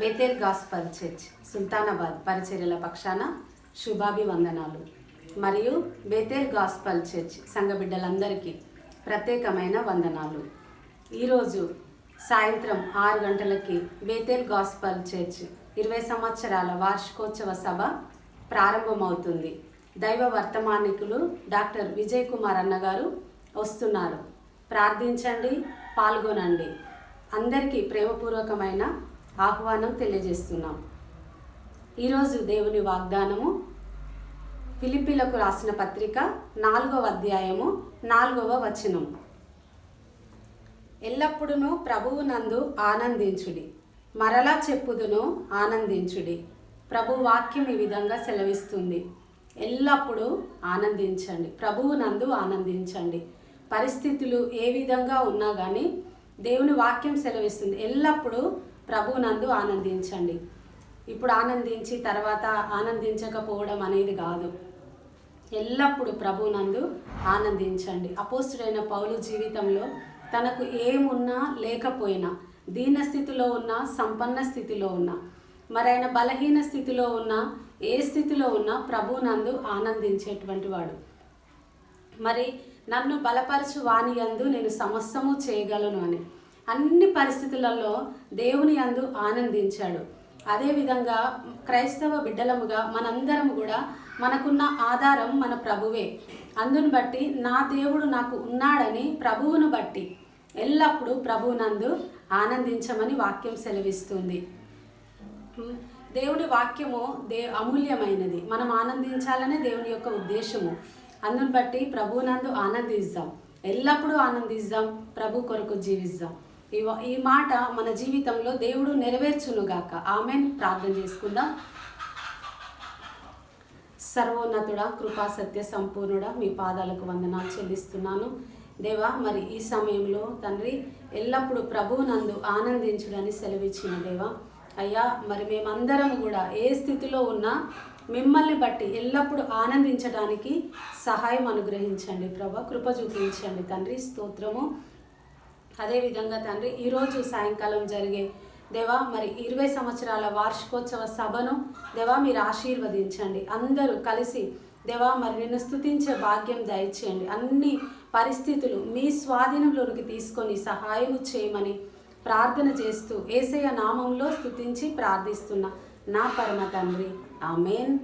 Bethel gospel church Sultanabad పరిచర్యల పక్షాన శుభాభివందనాలు. మరియు బేతేల్ గాస్పల్ చర్చ్ సంఘ బిడ్డలందరికీ ప్రత్యేకమైన వందనాలు. ఈరోజు సాయంత్రం 6 గంటలకి బేతేల్ గాస్పల్ చర్చ్ 20 సంవత్సరాల వార్షికోత్సవ సభ ప్రారంభమవుతుంది. దైవ వర్తమానికులు డాక్టర్ విజయ్ కుమార్ అన్నగారు వస్తున్నారు. ప్రార్థించండి, పాల్గొనండి. అందరికీ ప్రేమపూర్వకమైన ఆహ్వానం తెలియజేస్తున్నాం. ఈరోజు దేవుని వాగ్దానము ఫిలిప్పీలకు రాసిన పత్రిక 4వ అధ్యాయము 4వ వచనం. ఎల్లప్పుడూ ప్రభువు నందు ఆనందించుడి, మరలా చెప్పుదును ఆనందించుడి. ప్రభు వాక్యం ఈ విధంగా సెలవిస్తుంది. ఎల్లప్పుడూ ఆనందించండి, ప్రభువు నందు ఆనందించండి. పరిస్థితులు ఏ విధంగా ఉన్నా కానీ దేవుని వాక్యం సెలవిస్తుంది, ఎల్లప్పుడూ ప్రభువు నందు ఆనందించండి. ఇప్పుడు ఆనందించి తర్వాత ఆనందించకపోవడం అనేది కాదు. ఎల్లప్పుడూ ప్రభువు నందు ఆనందించండి. అపోస్తుడైన పౌలు జీవితంలో తనకు ఏమున్నా లేకపోయినా, దీన స్థితిలో ఉన్నా, సంపన్న స్థితిలో ఉన్నా, మరైన బలహీన స్థితిలో ఉన్నా, ఏ స్థితిలో ఉన్నా ప్రభువు నందు ఆనందించేటువంటి వాడు. మరి నన్ను బలపరచు వాని యందు నేను సమస్తము చేయగలను అని అన్ని పరిస్థితులలో దేవుని యందు ఆనందించాడు. అదేవిధంగా క్రైస్తవ బిడ్డలముగా మనందరం కూడా మనకున్న ఆధారం మన ప్రభువే. అందును బట్టి నా దేవుడు నాకు ఉన్నాడని ప్రభువును బట్టి ఎల్లప్పుడూ ప్రభువునందు ఆనందించమని వాక్యం సెలవిస్తుంది. దేవుని వాక్యము అమూల్యమైనది. మనం ఆనందించాలనే దేవుని యొక్క ఉద్దేశము. అందును బట్టి ప్రభువునందు ఆనందిద్దాం, ఎల్లప్పుడూ ఆనందిద్దాం, ప్రభు కొరకు జీవిద్దాం. ఈ మాట మన జీవితంలో దేవుడు నెరవేర్చునుగాక. ఆమెన్. ప్రార్థన చేసుకుందాం. సర్వోన్నతుడా, కృపా సత్య సంపూర్ణుడా, మీ పాదాలకు వందనాలు చెల్లిస్తున్నాను దేవా. మరి ఈ సమయంలో తండ్రి ఎల్లప్పుడూ ప్రభువు నందు ఆనందించుడని సెలవిచ్చిన దేవా అయ్యా, మరి మేమందరం కూడా ఏ స్థితిలో ఉన్నా మిమ్మల్ని బట్టి ఎల్లప్పుడూ ఆనందించడానికి సహాయం అనుగ్రహించండి ప్రభా, కృప చూపించండి తండ్రి. స్తోత్రము. అదేవిధంగా తండ్రి ఈరోజు సాయంకాలం జరిగే దేవా మరి 20 సంవత్సరాల వార్షికోత్సవ సభను దేవా మీరు ఆశీర్వదించండి. అందరూ కలిసి దేవా మరి నిన్ను స్తుతించే భాగ్యం దయచేయండి. అన్ని పరిస్థితులు మీ స్వాధీనంలోనికి తీసుకొని సహాయం చేయమని ప్రార్థన చేస్తూ యేసయ్య నామంలో స్తుతించి ప్రార్థిస్తున్నా నా పరమ తండ్రి. ఆమేన్.